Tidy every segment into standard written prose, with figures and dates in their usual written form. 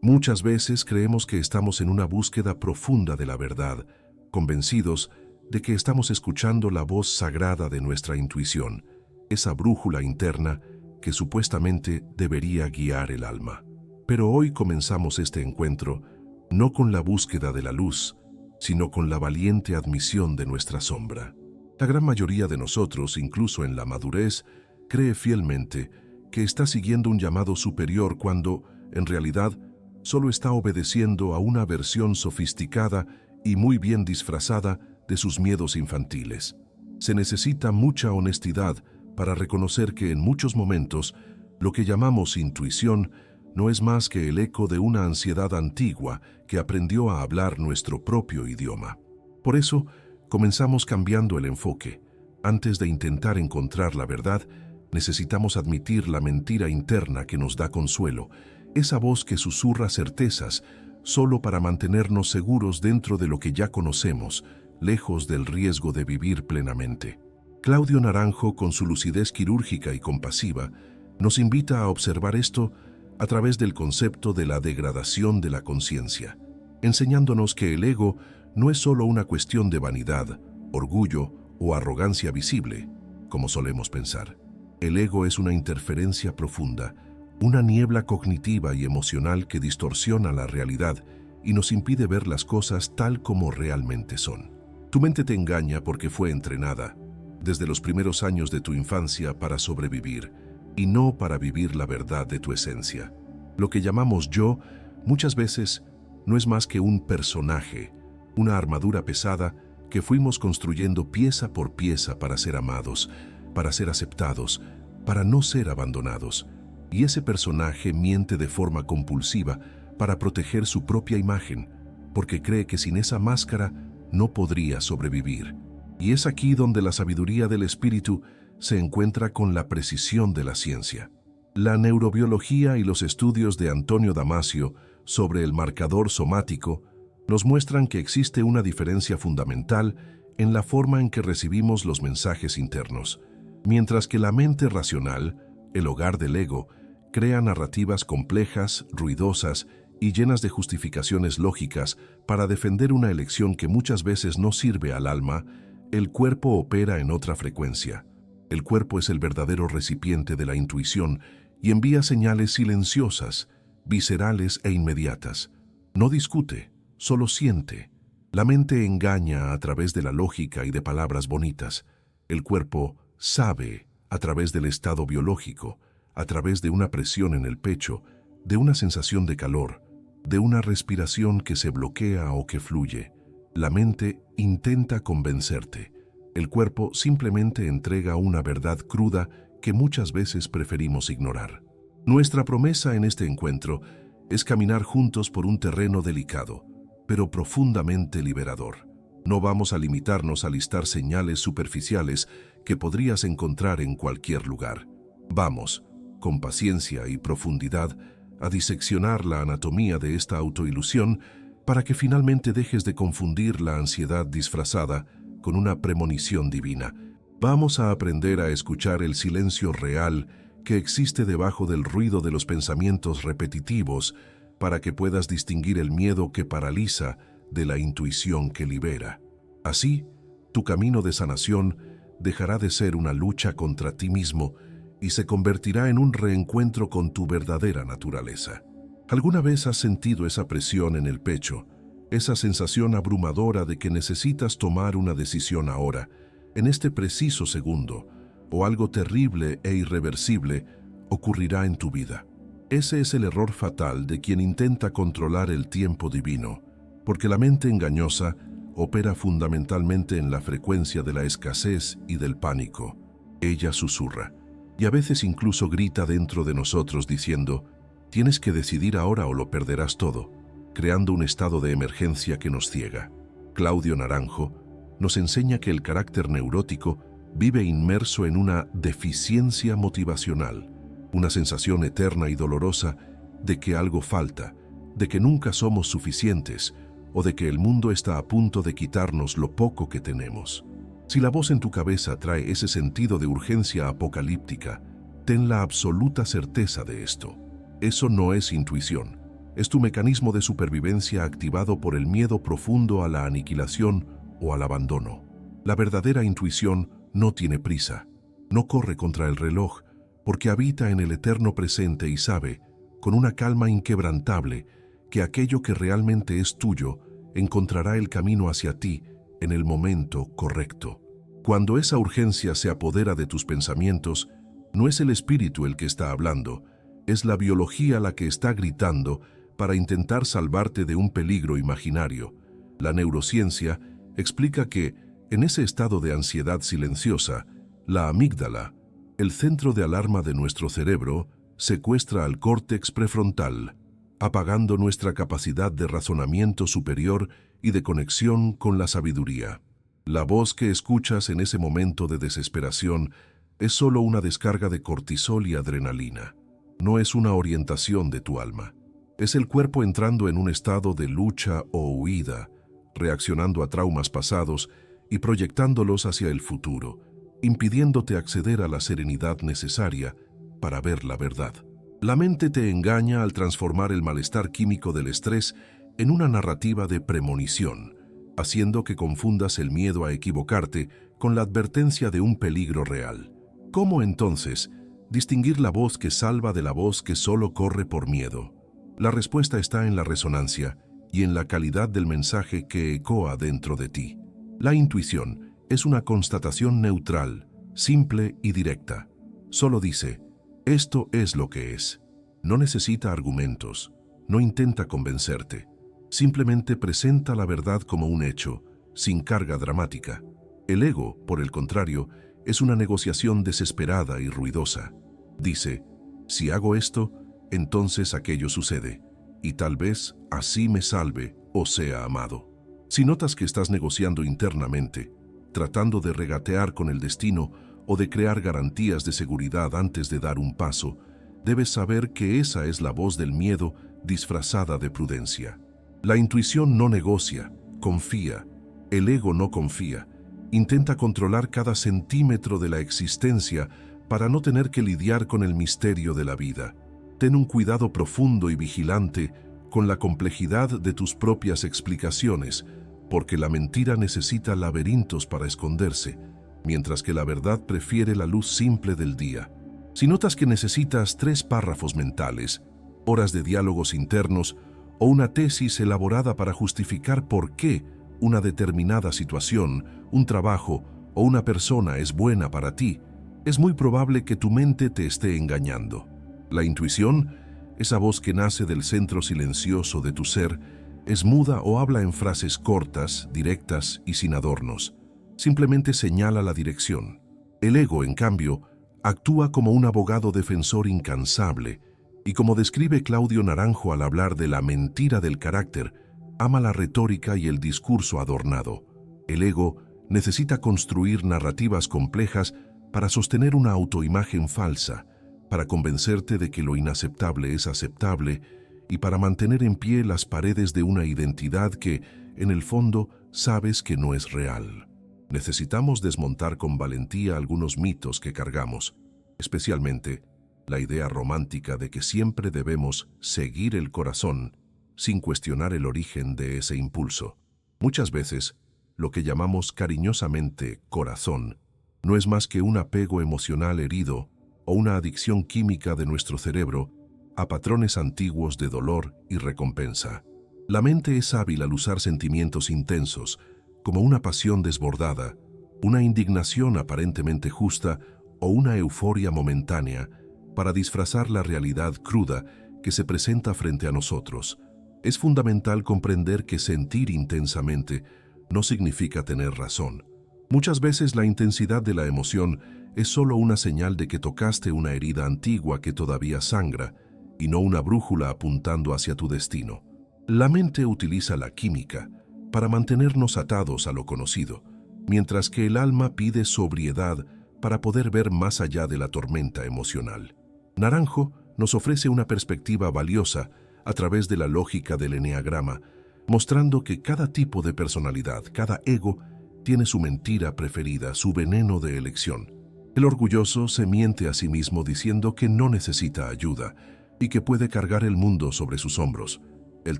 Muchas veces creemos que estamos en una búsqueda profunda de la verdad, convencidos de que estamos escuchando la voz sagrada de nuestra intuición, esa brújula interna que supuestamente debería guiar el alma. Pero hoy comenzamos este encuentro no con la búsqueda de la luz, sino con la valiente admisión de nuestra sombra. La gran mayoría de nosotros, incluso en la madurez, cree fielmente que está siguiendo un llamado superior cuando, en realidad, solo está obedeciendo a una versión sofisticada y muy bien disfrazada de sus miedos infantiles. Se necesita mucha honestidad para reconocer que en muchos momentos lo que llamamos intuición no es más que el eco de una ansiedad antigua que aprendió a hablar nuestro propio idioma. Por eso, comenzamos cambiando el enfoque. Antes de intentar encontrar la verdad, necesitamos admitir la mentira interna que nos da consuelo, esa voz que susurra certezas solo para mantenernos seguros dentro de lo que ya conocemos, lejos del riesgo de vivir plenamente. Claudio Naranjo, con su lucidez quirúrgica y compasiva, nos invita a observar esto a través del concepto de la degradación de la conciencia, enseñándonos que el ego no es solo una cuestión de vanidad, orgullo o arrogancia visible, como solemos pensar. El ego es una interferencia profunda, una niebla cognitiva y emocional que distorsiona la realidad y nos impide ver las cosas tal como realmente son. Tu mente te engaña porque fue entrenada desde los primeros años de tu infancia para sobrevivir y no para vivir la verdad de tu esencia. Lo que llamamos yo muchas veces no es más que un personaje, una armadura pesada que fuimos construyendo pieza por pieza para ser amados, para ser aceptados, para no ser abandonados. Y ese personaje miente de forma compulsiva para proteger su propia imagen, porque cree que sin esa máscara no podría sobrevivir. Y es aquí donde la sabiduría del espíritu se encuentra con la precisión de la ciencia. La neurobiología y los estudios de Antonio Damasio sobre el marcador somático nos muestran que existe una diferencia fundamental en la forma en que recibimos los mensajes internos. Mientras que la mente racional, el hogar del ego, crea narrativas complejas, ruidosas y llenas de justificaciones lógicas para defender una elección que muchas veces no sirve al alma, el cuerpo opera en otra frecuencia. El cuerpo es el verdadero recipiente de la intuición y envía señales silenciosas, viscerales e inmediatas. No discute, solo siente. La mente engaña a través de la lógica y de palabras bonitas. El cuerpo sabe a través del estado biológico, a través de una presión en el pecho, de una sensación de calor, de una respiración que se bloquea o que fluye. La mente intenta convencerte. El cuerpo simplemente entrega una verdad cruda que muchas veces preferimos ignorar. Nuestra promesa en este encuentro es caminar juntos por un terreno delicado, pero profundamente liberador. No vamos a limitarnos a listar señales superficiales que podrías encontrar en cualquier lugar. Vamos, con paciencia y profundidad, a diseccionar la anatomía de esta autoilusión para que finalmente dejes de confundir la ansiedad disfrazada con una premonición divina. Vamos a aprender a escuchar el silencio real que existe debajo del ruido de los pensamientos repetitivos para que puedas distinguir el miedo que paraliza de la intuición que libera. Así, tu camino de sanación dejará de ser una lucha contra ti mismo y se convertirá en un reencuentro con tu verdadera naturaleza. ¿Alguna vez has sentido esa presión en el pecho, esa sensación abrumadora de que necesitas tomar una decisión ahora, en este preciso segundo, o algo terrible e irreversible ocurrirá en tu vida? Ese es el error fatal de quien intenta controlar el tiempo divino, porque la mente engañosa opera fundamentalmente en la frecuencia de la escasez y del pánico. Ella susurra, y a veces incluso grita dentro de nosotros diciendo, tienes que decidir ahora o lo perderás todo, creando un estado de emergencia que nos ciega. Claudio Naranjo nos enseña que el carácter neurótico vive inmerso en una deficiencia motivacional, una sensación eterna y dolorosa de que algo falta, de que nunca somos suficientes o de que el mundo está a punto de quitarnos lo poco que tenemos. Si la voz en tu cabeza trae ese sentido de urgencia apocalíptica, ten la absoluta certeza de esto. Eso no es intuición, Es tu mecanismo de supervivencia activado por el miedo profundo a la aniquilación o al abandono. La verdadera intuición no tiene prisa, no corre contra el reloj, porque habita en el eterno presente y sabe, con una calma inquebrantable, que aquello que realmente es tuyo encontrará el camino hacia ti en el momento correcto. Cuando esa urgencia se apodera de tus pensamientos, no es el espíritu el que está hablando, es la biología la que está gritando para intentar salvarte de un peligro imaginario. La neurociencia explica que, en ese estado de ansiedad silenciosa, la amígdala, el centro de alarma de nuestro cerebro, secuestra al córtex prefrontal, apagando nuestra capacidad de razonamiento superior y de conexión con la sabiduría. La voz que escuchas en ese momento de desesperación es solo una descarga de cortisol y adrenalina. No es una orientación de tu alma. Es el cuerpo entrando en un estado de lucha o huida, reaccionando a traumas pasados y proyectándolos hacia el futuro, impidiéndote acceder a la serenidad necesaria para ver la verdad. La mente te engaña al transformar el malestar químico del estrés en una narrativa de premonición, haciendo que confundas el miedo a equivocarte con la advertencia de un peligro real. ¿Cómo entonces distinguir la voz que salva de la voz que solo corre por miedo? La respuesta está en la resonancia y en la calidad del mensaje que ecoa dentro de ti. La intuición es una constatación neutral, simple y directa. Solo dice, esto es lo que es. No necesita argumentos, no intenta convencerte. Simplemente presenta la verdad como un hecho, sin carga dramática. El ego, por el contrario, es una negociación desesperada y ruidosa. Dice, si hago esto, entonces aquello sucede, y tal vez así me salve o sea amado. Si notas que estás negociando internamente, tratando de regatear con el destino o de crear garantías de seguridad antes de dar un paso, debes saber que esa es la voz del miedo disfrazada de prudencia. La intuición no negocia, confía. El ego no confía. Intenta controlar cada centímetro de la existencia para no tener que lidiar con el misterio de la vida. Ten un cuidado profundo y vigilante con la complejidad de tus propias explicaciones, porque la mentira necesita laberintos para esconderse, mientras que la verdad prefiere la luz simple del día. Si notas que necesitas 3 párrafos mentales, horas de diálogos internos o una tesis elaborada para justificar por qué una determinada situación, un trabajo o una persona es buena para ti, es muy probable que tu mente te esté engañando. La intuición, esa voz que nace del centro silencioso de tu ser, es muda o habla en frases cortas, directas y sin adornos. Simplemente señala la dirección. El ego, en cambio, actúa como un abogado defensor incansable y, como describe Claudio Naranjo al hablar de la mentira del carácter, ama la retórica y el discurso adornado. El ego necesita construir narrativas complejas para sostener una autoimagen falsa, para convencerte de que lo inaceptable es aceptable y para mantener en pie las paredes de una identidad que, en el fondo, sabes que no es real. Necesitamos desmontar con valentía algunos mitos que cargamos, especialmente la idea romántica de que siempre debemos seguir el corazón sin cuestionar el origen de ese impulso. Muchas veces, lo que llamamos cariñosamente corazón no es más que un apego emocional herido o una adicción química de nuestro cerebro a patrones antiguos de dolor y recompensa. La mente es hábil al usar sentimientos intensos, como una pasión desbordada, una indignación aparentemente justa o una euforia momentánea, para disfrazar la realidad cruda que se presenta frente a nosotros. Es fundamental comprender que sentir intensamente no significa tener razón. Muchas veces la intensidad de la emoción es solo una señal de que tocaste una herida antigua que todavía sangra, y no una brújula apuntando hacia tu destino. La mente utiliza la química para mantenernos atados a lo conocido, mientras que el alma pide sobriedad para poder ver más allá de la tormenta emocional. Naranjo nos ofrece una perspectiva valiosa a través de la lógica del eneagrama, mostrando que cada tipo de personalidad, cada ego, tiene su mentira preferida, su veneno de elección. El orgulloso se miente a sí mismo diciendo que no necesita ayuda y que puede cargar el mundo sobre sus hombros. El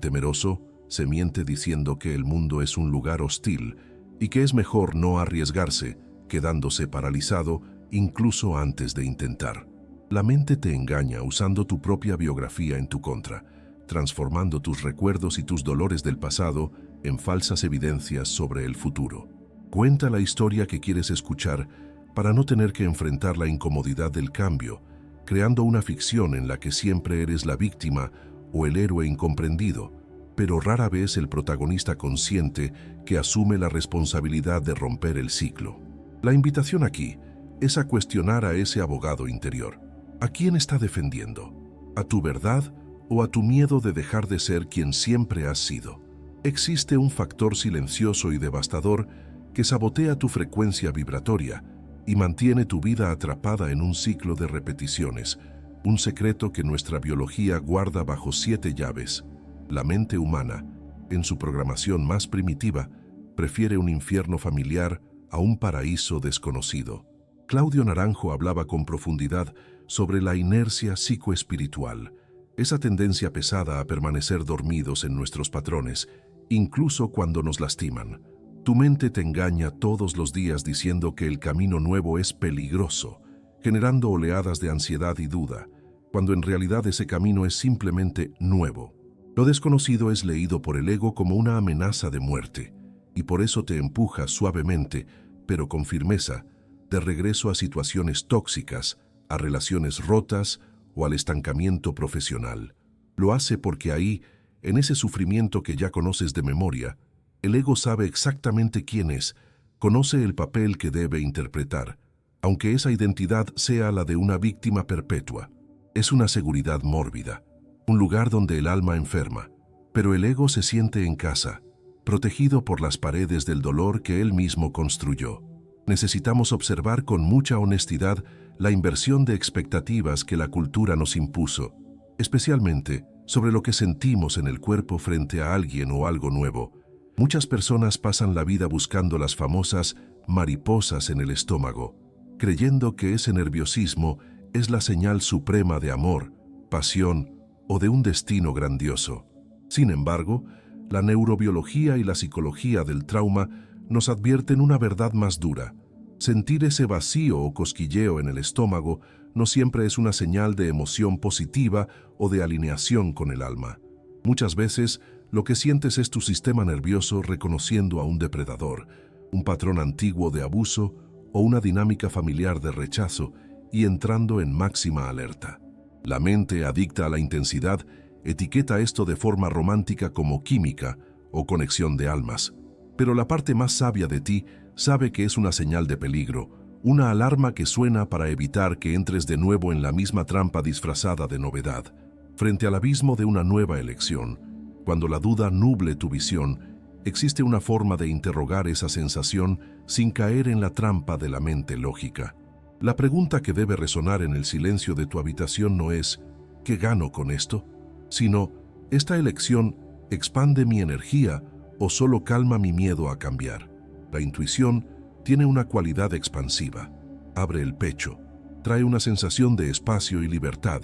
temeroso se miente diciendo que el mundo es un lugar hostil y que es mejor no arriesgarse, quedándose paralizado incluso antes de intentar. La mente te engaña usando tu propia biografía en tu contra, transformando tus recuerdos y tus dolores del pasado en falsas evidencias sobre el futuro. Cuenta la historia que quieres escuchar para no tener que enfrentar la incomodidad del cambio, creando una ficción en la que siempre eres la víctima o el héroe incomprendido, pero rara vez el protagonista consciente que asume la responsabilidad de romper el ciclo. La invitación aquí es a cuestionar a ese abogado interior. ¿A quién está defendiendo? ¿A tu verdad o a tu miedo de dejar de ser quien siempre has sido? Existe un factor silencioso y devastador que sabotea tu frecuencia vibratoria y mantiene tu vida atrapada en un ciclo de repeticiones, un secreto que nuestra biología guarda bajo 7 llaves. La mente humana, en su programación más primitiva, prefiere un infierno familiar a un paraíso desconocido. Claudio Naranjo hablaba con profundidad sobre la inercia psicoespiritual, esa tendencia pesada a permanecer dormidos en nuestros patrones, incluso cuando nos lastiman. Tu mente te engaña todos los días diciendo que el camino nuevo es peligroso, generando oleadas de ansiedad y duda, cuando en realidad ese camino es simplemente nuevo. Lo desconocido es leído por el ego como una amenaza de muerte, y por eso te empuja suavemente, pero con firmeza, de regreso a situaciones tóxicas, a relaciones rotas o al estancamiento profesional. Lo hace porque ahí, en ese sufrimiento que ya conoces de memoria, el ego sabe exactamente quién es, conoce el papel que debe interpretar, aunque esa identidad sea la de una víctima perpetua. Es una seguridad mórbida, un lugar donde el alma enferma, pero el ego se siente en casa, protegido por las paredes del dolor que él mismo construyó. Necesitamos observar con mucha honestidad la inversión de expectativas que la cultura nos impuso, especialmente sobre lo que sentimos en el cuerpo frente a alguien o algo nuevo. Muchas personas pasan la vida buscando las famosas mariposas en el estómago, creyendo que ese nerviosismo es la señal suprema de amor, pasión o de un destino grandioso. Sin embargo, la neurobiología y la psicología del trauma nos advierten una verdad más dura. Sentir ese vacío o cosquilleo en el estómago no siempre es una señal de emoción positiva o de alineación con el alma. Muchas veces, lo que sientes es tu sistema nervioso reconociendo a un depredador, un patrón antiguo de abuso o una dinámica familiar de rechazo y entrando en máxima alerta. La mente, adicta a la intensidad, etiqueta esto de forma romántica como química o conexión de almas. Pero la parte más sabia de ti sabe que es una señal de peligro, una alarma que suena para evitar que entres de nuevo en la misma trampa disfrazada de novedad. Frente al abismo de una nueva elección, cuando la duda nuble tu visión, existe una forma de interrogar esa sensación sin caer en la trampa de la mente lógica. La pregunta que debe resonar en el silencio de tu habitación no es ¿qué gano con esto?, sino ¿esta elección expande mi energía o solo calma mi miedo a cambiar? La intuición tiene una cualidad expansiva. Abre el pecho, trae una sensación de espacio y libertad,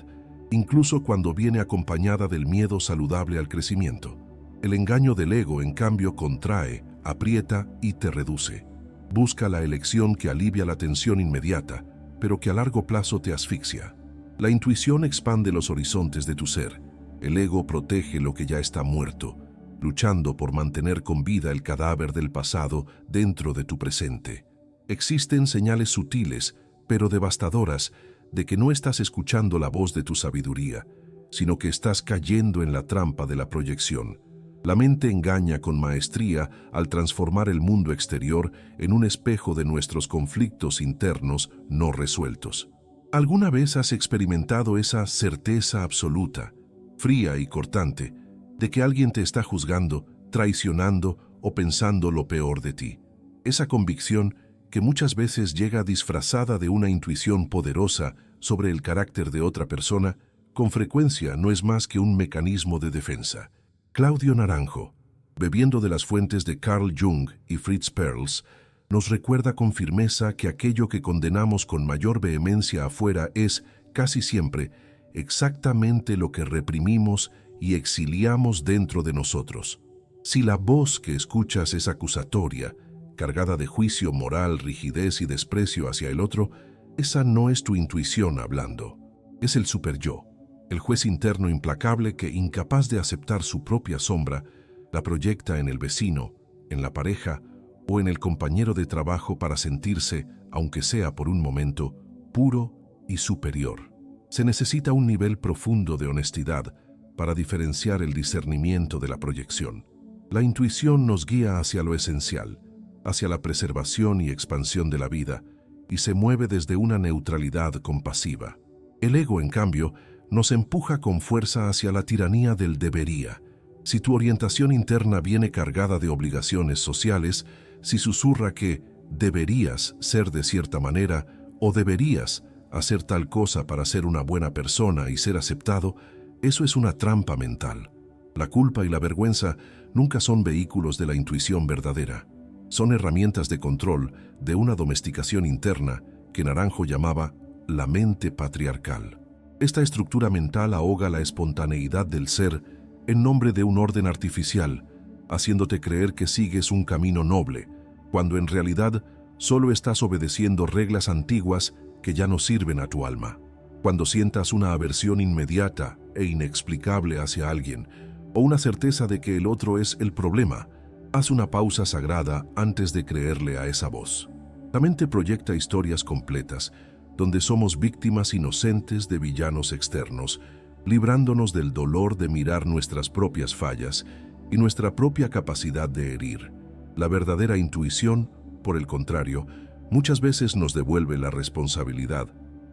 incluso cuando viene acompañada del miedo saludable al crecimiento. El engaño del ego, en cambio, contrae, aprieta y te reduce. Busca la elección que alivia la tensión inmediata, pero que a largo plazo te asfixia. La intuición expande los horizontes de tu ser. El ego protege lo que ya está muerto, luchando por mantener con vida el cadáver del pasado dentro de tu presente. Existen señales sutiles, pero devastadoras, de que no estás escuchando la voz de tu sabiduría, sino que estás cayendo en la trampa de la proyección. La mente engaña con maestría al transformar el mundo exterior en un espejo de nuestros conflictos internos no resueltos. ¿Alguna vez has experimentado esa certeza absoluta, fría y cortante, de que alguien te está juzgando, traicionando o pensando lo peor de ti? Esa convicción, que muchas veces llega disfrazada de una intuición poderosa sobre el carácter de otra persona, con frecuencia no es más que un mecanismo de defensa. Claudio Naranjo, bebiendo de las fuentes de Carl Jung y Fritz Perls, nos recuerda con firmeza que aquello que condenamos con mayor vehemencia afuera es, casi siempre, exactamente lo que reprimimos y exiliamos dentro de nosotros. Si la voz que escuchas es acusatoria, cargada de juicio moral, rigidez y desprecio hacia el otro, esa no es tu intuición hablando. Es el superyo, el juez interno implacable que, incapaz de aceptar su propia sombra, la proyecta en el vecino, en la pareja o en el compañero de trabajo para sentirse, aunque sea por un momento, puro y superior. Se necesita un nivel profundo de honestidad para diferenciar el discernimiento de la proyección. La intuición nos guía hacia lo esencial, hacia la preservación y expansión de la vida, y se mueve desde una neutralidad compasiva. El ego, en cambio, nos empuja con fuerza hacia la tiranía del debería. Si tu orientación interna viene cargada de obligaciones sociales, si susurra que deberías ser de cierta manera o deberías hacer tal cosa para ser una buena persona y ser aceptado, eso es una trampa mental. La culpa y la vergüenza nunca son vehículos de la intuición verdadera. Son herramientas de control de una domesticación interna que Naranjo llamaba la mente patriarcal. Esta estructura mental ahoga la espontaneidad del ser en nombre de un orden artificial, haciéndote creer que sigues un camino noble, cuando en realidad solo estás obedeciendo reglas antiguas que ya no sirven a tu alma. Cuando sientas una aversión inmediata e inexplicable hacia alguien, o una certeza de que el otro es el problema, haz una pausa sagrada antes de creerle a esa voz. La mente proyecta historias completas, donde somos víctimas inocentes de villanos externos, librándonos del dolor de mirar nuestras propias fallas y nuestra propia capacidad de herir. La verdadera intuición, por el contrario, muchas veces nos devuelve la responsabilidad,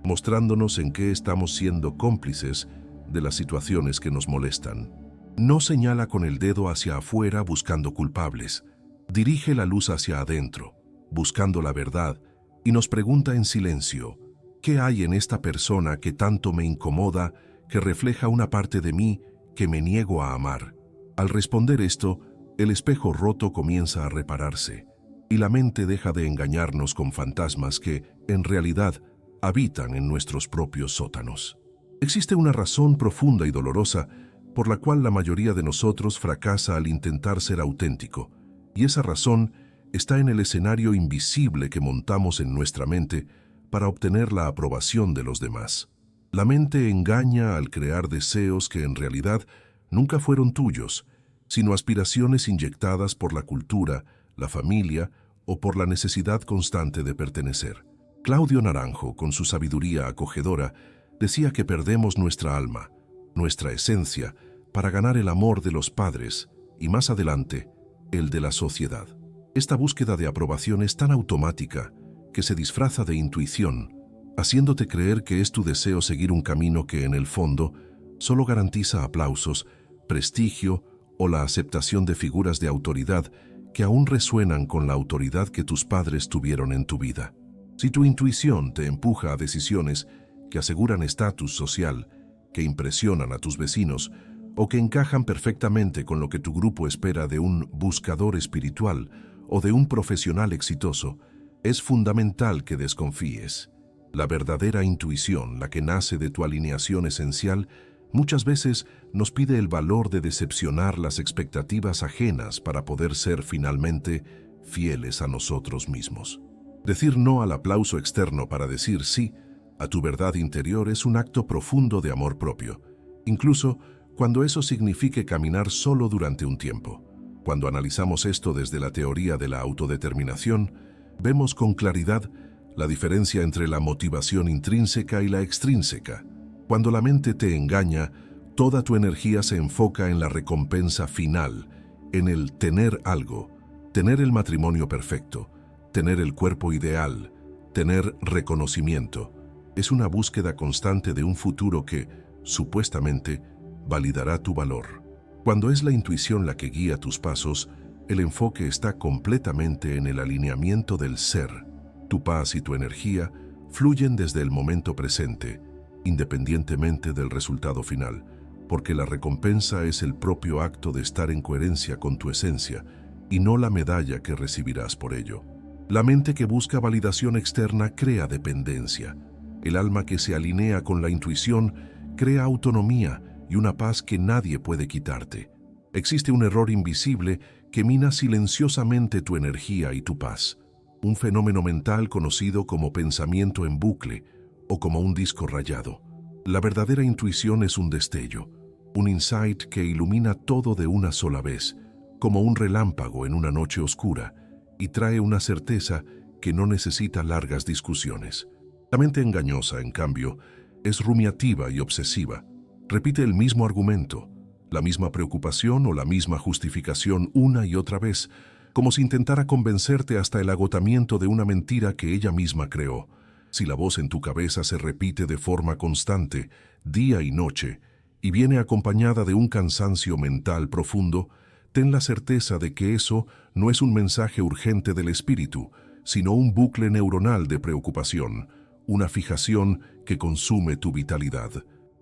mostrándonos en qué estamos siendo cómplices de las situaciones que nos molestan. No señala con el dedo hacia afuera buscando culpables. Dirige la luz hacia adentro, buscando la verdad, y nos pregunta en silencio, ¿qué hay en esta persona que tanto me incomoda, que refleja una parte de mí que me niego a amar? Al responder esto, el espejo roto comienza a repararse, y la mente deja de engañarnos con fantasmas que, en realidad, habitan en nuestros propios sótanos. Existe una razón profunda y dolorosa por la cual la mayoría de nosotros fracasa al intentar ser auténtico, y esa razón está en el escenario invisible que montamos en nuestra mente para obtener la aprobación de los demás. La mente engaña al crear deseos que en realidad nunca fueron tuyos, sino aspiraciones inyectadas por la cultura, la familia o por la necesidad constante de pertenecer. Claudio Naranjo, con su sabiduría acogedora, decía que perdemos nuestra alma, nuestra esencia, para ganar el amor de los padres y, más adelante, el de la sociedad. Esta búsqueda de aprobación es tan automática que se disfraza de intuición, haciéndote creer que es tu deseo seguir un camino que, en el fondo, solo garantiza aplausos, prestigio o la aceptación de figuras de autoridad que aún resuenan con la autoridad que tus padres tuvieron en tu vida. Si tu intuición te empuja a decisiones que aseguran estatus social, que impresionan a tus vecinos o que encajan perfectamente con lo que tu grupo espera de un buscador espiritual o de un profesional exitoso, es fundamental que desconfíes. La verdadera intuición, la que nace de tu alineación esencial, muchas veces nos pide el valor de decepcionar las expectativas ajenas para poder ser finalmente fieles a nosotros mismos. Decir no al aplauso externo para decir sí a tu verdad interior es un acto profundo de amor propio, incluso cuando eso signifique caminar solo durante un tiempo. Cuando analizamos esto desde la teoría de la autodeterminación, vemos con claridad la diferencia entre la motivación intrínseca y la extrínseca. Cuando la mente te engaña, toda tu energía se enfoca en la recompensa final, en el tener algo, tener el matrimonio perfecto, tener el cuerpo ideal, tener reconocimiento. Es una búsqueda constante de un futuro que, supuestamente, validará tu valor. Cuando es la intuición la que guía tus pasos, el enfoque está completamente en el alineamiento del ser. Tu paz y tu energía fluyen desde el momento presente, independientemente del resultado final, porque la recompensa es el propio acto de estar en coherencia con tu esencia y no la medalla que recibirás por ello. La mente que busca validación externa crea dependencia. El alma que se alinea con la intuición crea autonomía y una paz que nadie puede quitarte. Existe un error invisible que mina silenciosamente tu energía y tu paz. Un fenómeno mental conocido como pensamiento en bucle o como un disco rayado. La verdadera intuición es un destello, un insight que ilumina todo de una sola vez, como un relámpago en una noche oscura, y trae una certeza que no necesita largas discusiones. La mente engañosa, en cambio, es rumiativa y obsesiva. Repite el mismo argumento, la misma preocupación o la misma justificación una y otra vez, como si intentara convencerte hasta el agotamiento de una mentira que ella misma creó. Si la voz en tu cabeza se repite de forma constante, día y noche, y viene acompañada de un cansancio mental profundo, ten la certeza de que eso no es un mensaje urgente del espíritu, sino un bucle neuronal de preocupación, una fijación que consume tu vitalidad.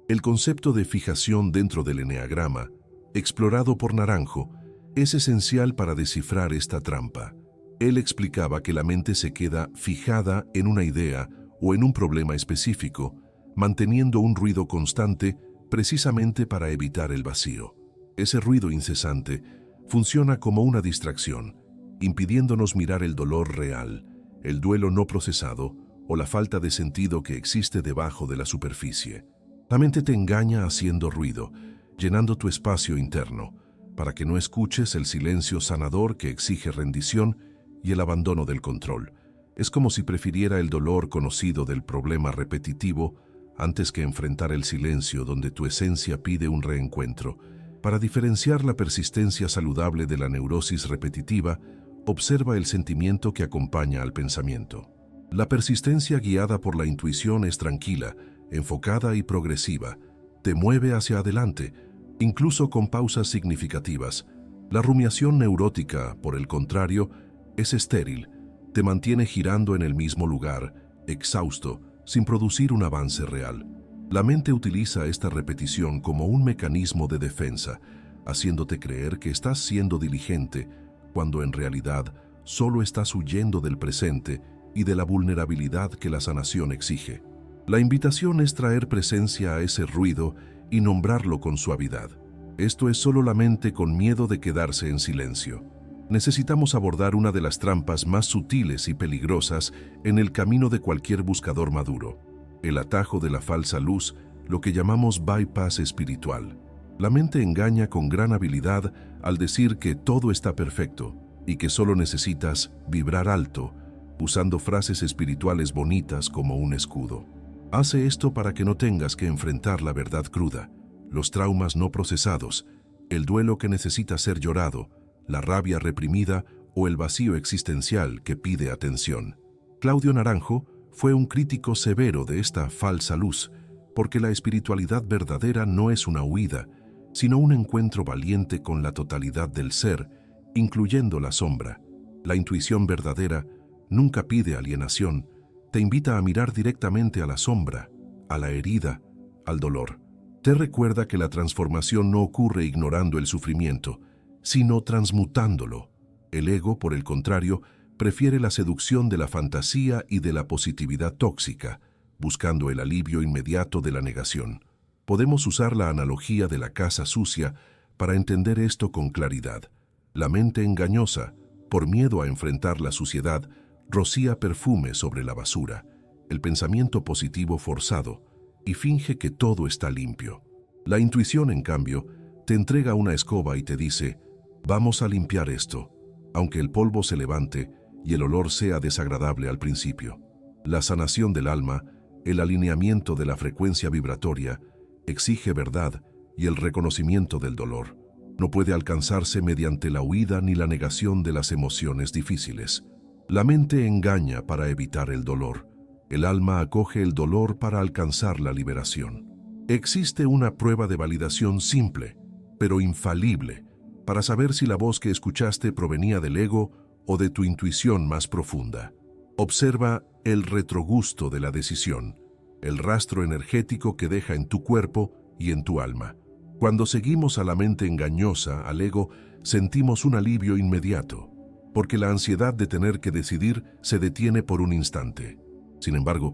El concepto de fijación dentro del eneagrama, explorado por Naranjo, es esencial para descifrar esta trampa. Él explicaba que la mente se queda fijada en una idea o en un problema específico, manteniendo un ruido constante precisamente para evitar el vacío. Ese ruido incesante funciona como una distracción, impidiéndonos mirar el dolor real, el duelo no procesado o la falta de sentido que existe debajo de la superficie. La mente te engaña haciendo ruido, llenando tu espacio interno, para que no escuches el silencio sanador que exige rendición y el abandono del control. Es como si prefiriera el dolor conocido del problema repetitivo antes que enfrentar el silencio donde tu esencia pide un reencuentro. Para diferenciar la persistencia saludable de la neurosis repetitiva, observa el sentimiento que acompaña al pensamiento. La persistencia guiada por la intuición es tranquila, enfocada y progresiva. Te mueve hacia adelante, incluso con pausas significativas. La rumiación neurótica, por el contrario, es estéril. Te mantiene girando en el mismo lugar, exhausto, sin producir un avance real. La mente utiliza esta repetición como un mecanismo de defensa, haciéndote creer que estás siendo diligente, cuando en realidad solo estás huyendo del presente y de la vulnerabilidad que la sanación exige. La invitación es traer presencia a ese ruido y nombrarlo con suavidad. Esto es solo la mente con miedo de quedarse en silencio. Necesitamos abordar una de las trampas más sutiles y peligrosas en el camino de cualquier buscador maduro: el atajo de la falsa luz, lo que llamamos bypass espiritual. La mente engaña con gran habilidad al decir que todo está perfecto y que solo necesitas vibrar alto, usando frases espirituales bonitas como un escudo. Hace esto para que no tengas que enfrentar la verdad cruda, los traumas no procesados, el duelo que necesita ser llorado, la rabia reprimida o el vacío existencial que pide atención. Claudio Naranjo fue un crítico severo de esta falsa luz, porque la espiritualidad verdadera no es una huida, sino un encuentro valiente con la totalidad del ser, incluyendo la sombra. La intuición verdadera nunca pide alienación, te invita a mirar directamente a la sombra, a la herida, al dolor. Te recuerda que la transformación no ocurre ignorando el sufrimiento, sino transmutándolo. El ego, por el contrario, prefiere la seducción de la fantasía y de la positividad tóxica, buscando el alivio inmediato de la negación. Podemos usar la analogía de la casa sucia para entender esto con claridad. La mente engañosa, por miedo a enfrentar la suciedad, rocía perfume sobre la basura, el pensamiento positivo forzado, y finge que todo está limpio. La intuición, en cambio, te entrega una escoba y te dice: vamos a limpiar esto, aunque el polvo se levante y el olor sea desagradable al principio. La sanación del alma, el alineamiento de la frecuencia vibratoria, exige verdad y el reconocimiento del dolor. No puede alcanzarse mediante la huida ni la negación de las emociones difíciles. La mente engaña para evitar el dolor. El alma acoge el dolor para alcanzar la liberación. Existe una prueba de validación simple, pero infalible, para saber si la voz que escuchaste provenía del ego o de tu intuición más profunda. Observa el retrogusto de la decisión, el rastro energético que deja en tu cuerpo y en tu alma. Cuando seguimos a la mente engañosa, al ego, sentimos un alivio inmediato, porque la ansiedad de tener que decidir se detiene por un instante. Sin embargo,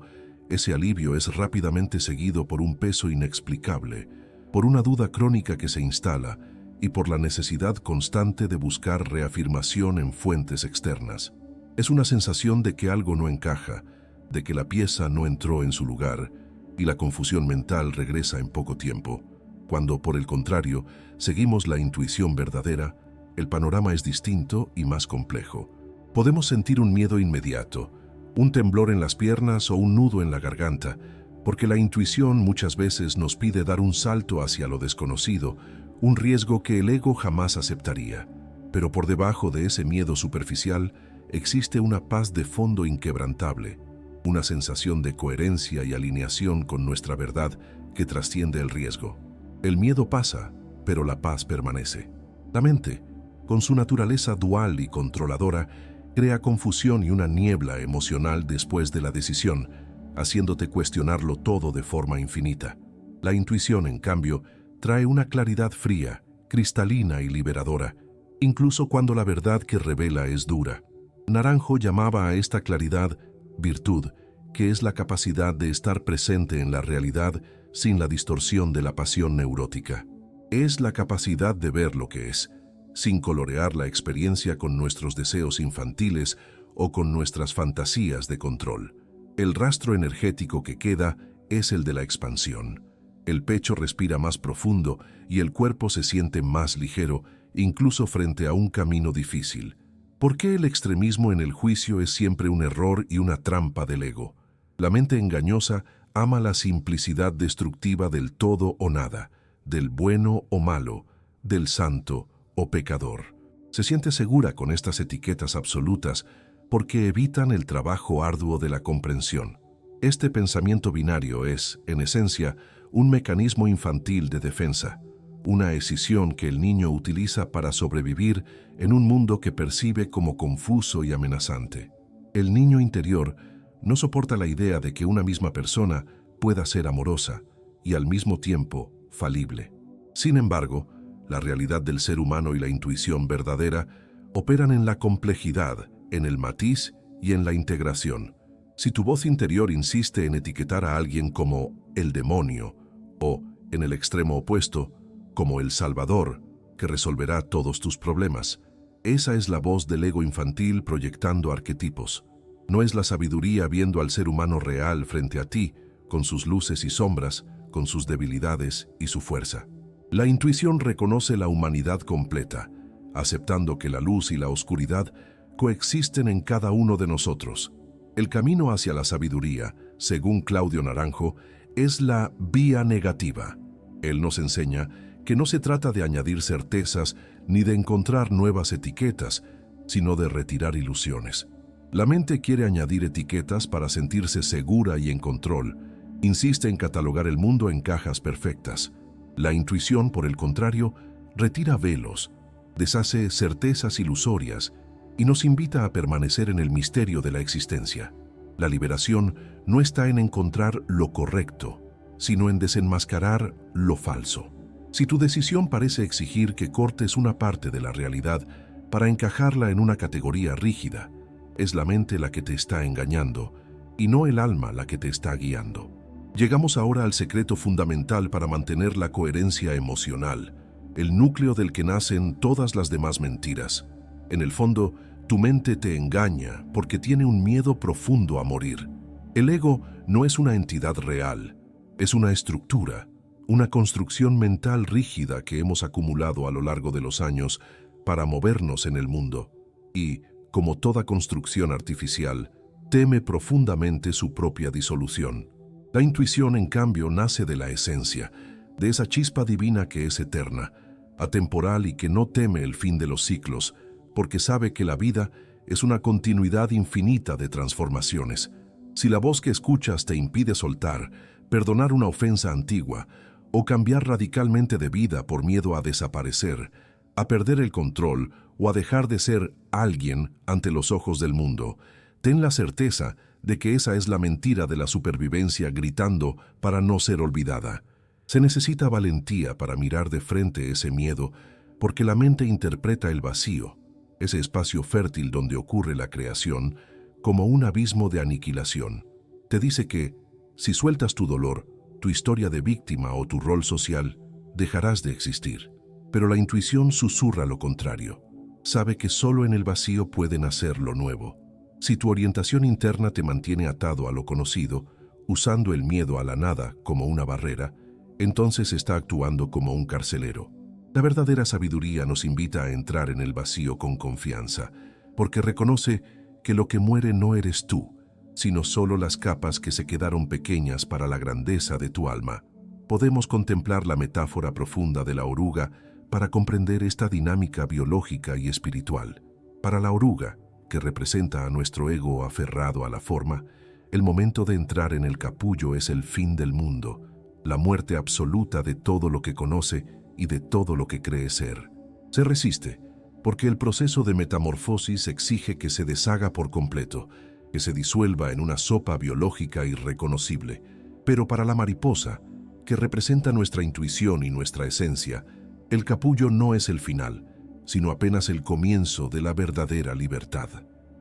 ese alivio es rápidamente seguido por un peso inexplicable, por una duda crónica que se instala y por la necesidad constante de buscar reafirmación en fuentes externas. Es una sensación de que algo no encaja, de que la pieza no entró en su lugar y la confusión mental regresa en poco tiempo. Cuando, por el contrario, seguimos la intuición verdadera, el panorama es distinto y más complejo. Podemos sentir un miedo inmediato, un temblor en las piernas o un nudo en la garganta, porque la intuición muchas veces nos pide dar un salto hacia lo desconocido, un riesgo que el ego jamás aceptaría. Pero por debajo de ese miedo superficial existe una paz de fondo inquebrantable, una sensación de coherencia y alineación con nuestra verdad que trasciende el riesgo. El miedo pasa, pero la paz permanece. La mente, con su naturaleza dual y controladora, crea confusión y una niebla emocional después de la decisión, haciéndote cuestionarlo todo de forma infinita. La intuición, en cambio, trae una claridad fría, cristalina y liberadora, incluso cuando la verdad que revela es dura. Naranjo llamaba a esta claridad virtud, que es la capacidad de estar presente en la realidad sin la distorsión de la pasión neurótica. Es la capacidad de ver lo que es, sin colorear la experiencia con nuestros deseos infantiles o con nuestras fantasías de control. El rastro energético que queda es el de la expansión. El pecho respira más profundo y el cuerpo se siente más ligero, incluso frente a un camino difícil. ¿Por qué el extremismo en el juicio es siempre un error y una trampa del ego? La mente engañosa ama la simplicidad destructiva del todo o nada, del bueno o malo, del santo o pecador. Se siente segura con estas etiquetas absolutas porque evitan el trabajo arduo de la comprensión. Este pensamiento binario es, en esencia, un mecanismo infantil de defensa, una escisión que el niño utiliza para sobrevivir en un mundo que percibe como confuso y amenazante. El niño interior no soporta la idea de que una misma persona pueda ser amorosa y al mismo tiempo falible. Sin embargo, la realidad del ser humano y la intuición verdadera operan en la complejidad, en el matiz y en la integración. Si tu voz interior insiste en etiquetar a alguien como el demonio o, en el extremo opuesto, como el Salvador, que resolverá todos tus problemas, esa es la voz del ego infantil proyectando arquetipos. No es la sabiduría viendo al ser humano real frente a ti, con sus luces y sombras, con sus debilidades y su fuerza. La intuición reconoce la humanidad completa, aceptando que la luz y la oscuridad coexisten en cada uno de nosotros. El camino hacia la sabiduría, según Claudio Naranjo, es la vía negativa. Él nos enseña que no se trata de añadir certezas ni de encontrar nuevas etiquetas, sino de retirar ilusiones. La mente quiere añadir etiquetas para sentirse segura y en control. Insiste en catalogar el mundo en cajas perfectas. La intuición, por el contrario, retira velos, deshace certezas ilusorias y nos invita a permanecer en el misterio de la existencia. La liberación no está en encontrar lo correcto, sino en desenmascarar lo falso. Si tu decisión parece exigir que cortes una parte de la realidad para encajarla en una categoría rígida, es la mente la que te está engañando y no el alma la que te está guiando. Llegamos ahora al secreto fundamental para mantener la coherencia emocional, el núcleo del que nacen todas las demás mentiras. En el fondo, tu mente te engaña porque tiene un miedo profundo a morir. El ego no es una entidad real, es una estructura, una construcción mental rígida que hemos acumulado a lo largo de los años para movernos en el mundo. Y, como toda construcción artificial, teme profundamente su propia disolución. La intuición, en cambio, nace de la esencia, de esa chispa divina que es eterna, atemporal y que no teme el fin de los ciclos, porque sabe que la vida es una continuidad infinita de transformaciones. Si la voz que escuchas te impide soltar, perdonar una ofensa antigua o cambiar radicalmente de vida por miedo a desaparecer, a perder el control o a dejar de ser alguien ante los ojos del mundo, ten la certeza de que esa es la mentira de la supervivencia gritando para no ser olvidada. Se necesita valentía para mirar de frente ese miedo, porque la mente interpreta el vacío, ese espacio fértil donde ocurre la creación, como un abismo de aniquilación. Te dice que, si sueltas tu dolor, tu historia de víctima o tu rol social, dejarás de existir. Pero la intuición susurra lo contrario. Sabe que solo en el vacío puede nacer lo nuevo. Si tu orientación interna te mantiene atado a lo conocido, usando el miedo a la nada como una barrera, entonces está actuando como un carcelero. La verdadera sabiduría nos invita a entrar en el vacío con confianza, porque reconoce que lo que muere no eres tú, sino solo las capas que se quedaron pequeñas para la grandeza de tu alma. Podemos contemplar la metáfora profunda de la oruga para comprender esta dinámica biológica y espiritual. Para la oruga, que representa a nuestro ego aferrado a la forma, el momento de entrar en el capullo es el fin del mundo, la muerte absoluta de todo lo que conoce y de todo lo que cree ser. Se resiste, porque el proceso de metamorfosis exige que se deshaga por completo, que se disuelva en una sopa biológica irreconocible. Pero para la mariposa, que representa nuestra intuición y nuestra esencia, el capullo no es el final, sino apenas el comienzo de la verdadera libertad.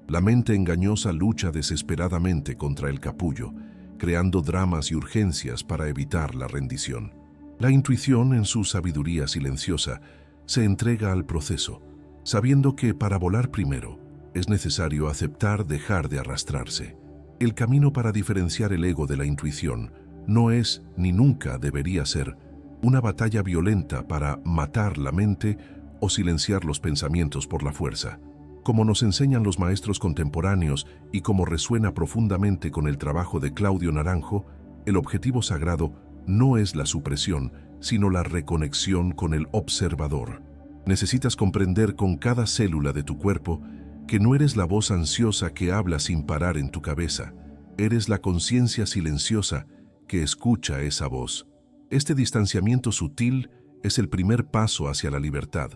La mente engañosa lucha desesperadamente contra el capullo, creando dramas y urgencias para evitar la rendición. La intuición, en su sabiduría silenciosa, se entrega al proceso, sabiendo que para volar primero es necesario aceptar dejar de arrastrarse. El camino para diferenciar el ego de la intuición no es, ni nunca debería ser, una batalla violenta para matar la mente o silenciar los pensamientos por la fuerza. Como nos enseñan los maestros contemporáneos y como resuena profundamente con el trabajo de Claudio Naranjo, el objetivo sagrado no es la supresión, sino la reconexión con el observador. Necesitas comprender con cada célula de tu cuerpo que no eres la voz ansiosa que habla sin parar en tu cabeza, eres la conciencia silenciosa que escucha esa voz. Este distanciamiento sutil es el primer paso hacia la libertad,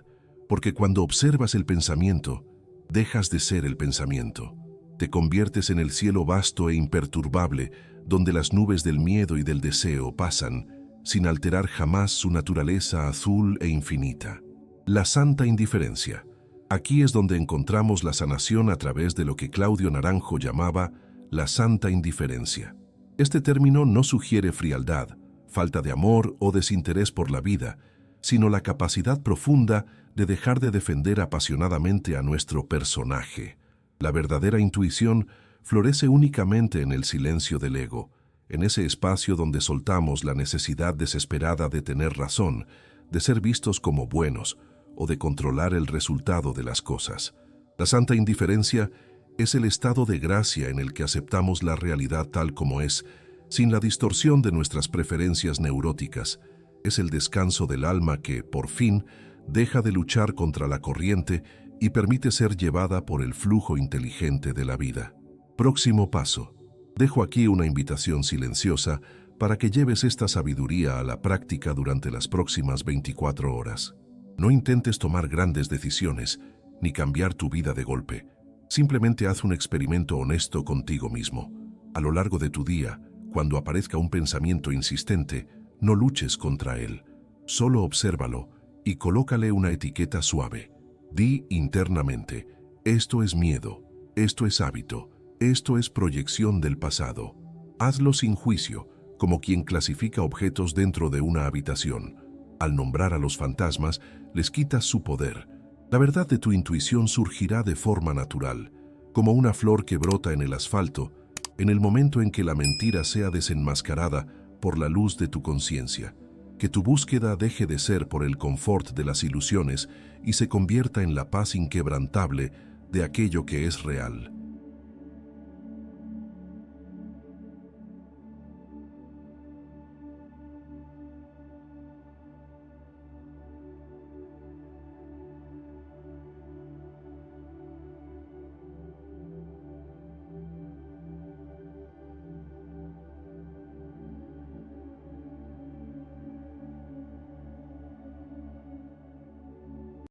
porque cuando observas el pensamiento, dejas de ser el pensamiento. Te conviertes en el cielo vasto e imperturbable, donde las nubes del miedo y del deseo pasan, sin alterar jamás su naturaleza azul e infinita. La santa indiferencia. Aquí es donde encontramos la sanación a través de lo que Claudio Naranjo llamaba la santa indiferencia. Este término no sugiere frialdad, falta de amor o desinterés por la vida, sino la capacidad profunda de dejar de defender apasionadamente a nuestro personaje. La verdadera intuición florece únicamente en el silencio del ego, en ese espacio donde soltamos la necesidad desesperada de tener razón, de ser vistos como buenos o de controlar el resultado de las cosas. La santa indiferencia es el estado de gracia en el que aceptamos la realidad tal como es, sin la distorsión de nuestras preferencias neuróticas. Es el descanso del alma que, por fin, deja de luchar contra la corriente y permite ser llevada por el flujo inteligente de la vida. Próximo paso. Dejo aquí una invitación silenciosa para que lleves esta sabiduría a la práctica durante las próximas 24 horas. No intentes tomar grandes decisiones ni cambiar tu vida de golpe. Simplemente haz un experimento honesto contigo mismo. A lo largo de tu día, cuando aparezca un pensamiento insistente, no luches contra él. Solo obsérvalo y colócale una etiqueta suave. Di internamente, esto es miedo, esto es hábito, esto es proyección del pasado. Hazlo sin juicio, como quien clasifica objetos dentro de una habitación. Al nombrar a los fantasmas, les quitas su poder. La verdad de tu intuición surgirá de forma natural, como una flor que brota en el asfalto, en el momento en que la mentira sea desenmascarada por la luz de tu conciencia. Que tu búsqueda deje de ser por el confort de las ilusiones y se convierta en la paz inquebrantable de aquello que es real.